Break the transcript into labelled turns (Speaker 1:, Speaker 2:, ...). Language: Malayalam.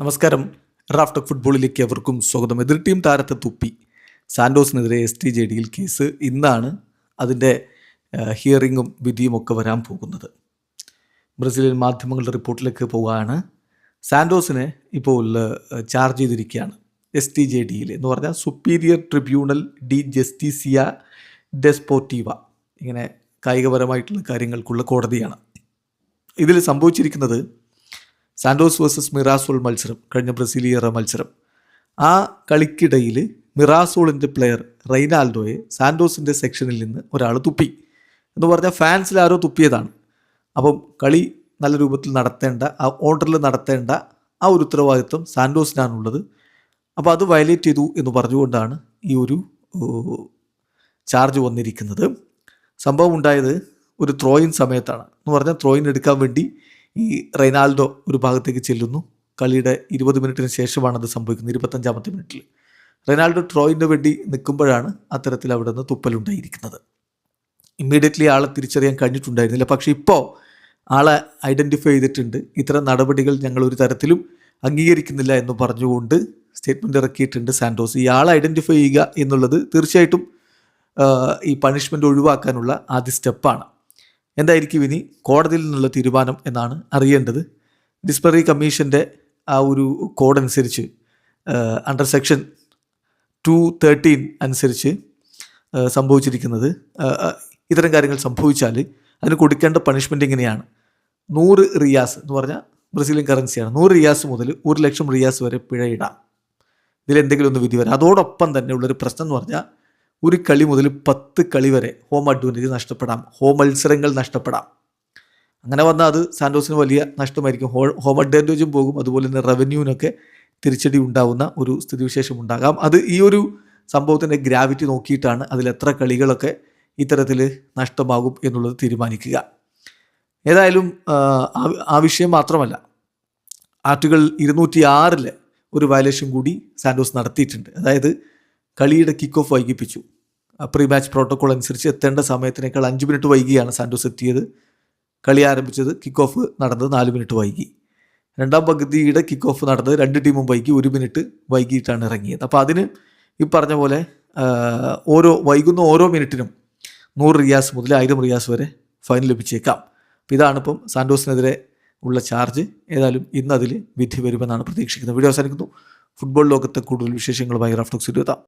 Speaker 1: നമസ്കാരം. റാഫ് ടോക്ക് ഫുട്ബോളിലേക്ക് അവർക്കും സ്വാഗതം. എതിർ ടീം താരത്തെ തുപ്പി സാൻഡോസിനെതിരെ STJDയിൽ കേസ്. ഇന്നാണ് അതിൻ്റെ ഹിയറിങ്ങും വിധിയും ഒക്കെ വരാൻ പോകുന്നത്. ബ്രസീലിയൻ മാധ്യമങ്ങളുടെ റിപ്പോർട്ടിലേക്ക് പോവുകയാണ്. സാൻഡോസിനെ ഇപ്പോൾ ചാർജ് ചെയ്തിരിക്കുകയാണ് STJDയിൽ എന്ന് പറഞ്ഞാൽ സുപ്പീരിയർ ട്രിബ്യൂണൽ ഡി ജസ്റ്റിസിയ ഡെസ്പോർട്ടീവ. ഇങ്ങനെ കായികപരമായിട്ടുള്ള കാര്യങ്ങൾക്കുള്ള കോടതിയാണ്. ഇതിൽ സംഭവിച്ചിരിക്കുന്നത് സാൻഡോസ് വേഴ്സസ് മിറാസോൾ മത്സരം, കഴിഞ്ഞ ബ്രസീലിയറ മത്സരം, ആ കളിക്കിടയിൽ മിറാസോളിൻ്റെ പ്ലെയർ റെയ്നാൽഡോയെ സാൻഡോസിൻ്റെ സെക്ഷനിൽ നിന്ന് ഒരാൾ തുപ്പി എന്ന് പറഞ്ഞാൽ ഫാൻസിൽ ആരോ തുപ്പിയതാണ്. അപ്പം കളി നല്ല രൂപത്തിൽ നടത്തേണ്ട, ആ ഓർഡറിൽ നടത്തേണ്ട ആ ഒരു ഉത്തരവാദിത്വം സാൻഡോസിനാണുള്ളത്. അപ്പോൾ അത് വയലേറ്റ് ചെയ്തു എന്ന് പറഞ്ഞുകൊണ്ടാണ് ഈ ഒരു ചാർജ് വന്നിരിക്കുന്നത്. സംഭവം ഉണ്ടായത് ഒരു ത്രോയിൻ സമയത്താണ്. എന്ന് പറഞ്ഞാൽ ത്രോയിൻ എടുക്കാൻ വേണ്ടി ഈ റെയ്നാൽഡോ ഒരു ഭാഗത്തേക്ക് ചെല്ലുന്നു. കളിയുടെ 20 മിനിറ്റിന് ശേഷമാണ് അത് സംഭവിക്കുന്നത്. 25-ാമത്തെ മിനിറ്റിൽ റെയ്നാൽഡോ ത്രോയിന് വേണ്ടി നിൽക്കുമ്പോഴാണ് അത്തരത്തിൽ അവിടെ നിന്ന് തുപ്പലുണ്ടായിരിക്കുന്നത്. ഇമ്മീഡിയറ്റ്ലി ആളെ തിരിച്ചറിയാൻ കഴിഞ്ഞിട്ടുണ്ടായിരുന്നില്ല. പക്ഷേ ഇപ്പോൾ ആളെ ഐഡൻറ്റിഫൈ ചെയ്തിട്ടുണ്ട്. ഇത്തരം നടപടികൾ ഞങ്ങൾ ഒരു തരത്തിലും അംഗീകരിക്കുന്നില്ല എന്ന് പറഞ്ഞുകൊണ്ട് സ്റ്റേറ്റ്മെൻറ്റ് ഇറക്കിയിട്ടുണ്ട് സാൻഡോസ്. ഈ ആളെ ഐഡൻറ്റിഫൈ ചെയ്യുക എന്നുള്ളത് തീർച്ചയായിട്ടും ഈ പണിഷ്മെൻറ്റ് ഒഴിവാക്കാനുള്ള ആദ്യ സ്റ്റെപ്പാണ്. എന്തായിരിക്കും ഇനി കോടതിയിൽ നിന്നുള്ള തീരുമാനം എന്നാണ് അറിയേണ്ടത്. ഡിസിപ്ലിനറി കമ്മീഷൻ്റെ ആ ഒരു കോഡ് അനുസരിച്ച് അണ്ടർ സെക്ഷൻ 213 അനുസരിച്ച് സംഭവിച്ചിരിക്കുന്നത്, ഇത്തരം കാര്യങ്ങൾ സംഭവിച്ചാൽ അതിന് കൊടുക്കേണ്ട പണിഷ്മെൻറ്റ് ഇങ്ങനെയാണ്: 100 റിയാസ് എന്ന് പറഞ്ഞാൽ ബ്രസീലിയൻ കറൻസിയാണ്. 100 റിയാസ് മുതൽ 1 ലക്ഷം റിയാസ് വരെ പിഴയിടാം. ഇതിലെന്തെങ്കിലും ഒന്ന് വിധി വരാം. അതോടൊപ്പം തന്നെ ഉള്ളൊരു പ്രശ്നം എന്ന് പറഞ്ഞാൽ ഒരു കളി മുതൽ 10 കളി വരെ ഹോം അഡ്വാൻറ്റേജ് നഷ്ടപ്പെടാം, ഹോം മത്സരങ്ങൾ നഷ്ടപ്പെടാം. അങ്ങനെ വന്നാൽ അത് സാൻഡോസിന് വലിയ നഷ്ടമായിരിക്കും. ഹോം അഡ്വാൻറ്റേജും പോകും, അതുപോലെ തന്നെ റവന്യൂവിനൊക്കെ തിരിച്ചടി ഉണ്ടാകുന്ന ഒരു സ്ഥിതിവിശേഷം ഉണ്ടാകാം. അത് ഈ ഒരു സംഭവത്തിൻ്റെ ഗ്രാവിറ്റി നോക്കിയിട്ടാണ് അതിലെത്ര കളികളൊക്കെ ഇത്തരത്തിൽ നഷ്ടമാകും എന്നുള്ളത് തീരുമാനിക്കുക. ഏതായാലും ആ വിഷയം മാത്രമല്ല, ആർട്ടിക്കിൾ 206 ഒരു വയലേഷൻ കൂടി സാൻഡോസ് നടത്തിയിട്ടുണ്ട്. അതായത് കളിയുടെ കിക്ക് ഓഫ് വൈകിപ്പിച്ചു. പ്രീ മാച്ച് പ്രോട്ടോക്കോൾ അനുസരിച്ച് എത്തേണ്ട സമയത്തിനേക്കാൾ 5 മിനിറ്റ് വൈകിയാണ് സാൻഡോസ് എത്തിയത്. കളി ആരംഭിച്ചത്, കിക്ക് ഓഫ് നടന്നത് 4 മിനിറ്റ് വൈകി. രണ്ടാം പകുതിയുടെ കിക്ക് ഓഫ് നടന്നത് 2 ടീമും വൈകി, 1 മിനിറ്റ് വൈകിയിട്ടാണ് ഇറങ്ങിയത്. അപ്പോൾ അതിന് ഈ പറഞ്ഞ പോലെ വൈകുന്ന ഓരോ മിനിറ്റിനും 100 റിയാസ് മുതൽ 1000 റിയാസ് വരെ ഫൈൻ ലഭിച്ചേക്കാം. അപ്പോൾ ഇതാണിപ്പം സാൻഡോസിനെതിരെ ഉള്ള ചാർജ്. ഏതായാലും ഇന്നതിൽ വിധി വരുമെന്നാണ് പ്രതീക്ഷിക്കുന്നത്. വീഡിയോ അവസാനിക്കുന്നു. ഫുട്ബോൾ ലോകത്തെ കൂടുതൽ വിശേഷങ്ങളുമായി റാഫ് ടോക്സിൽ എത്താം.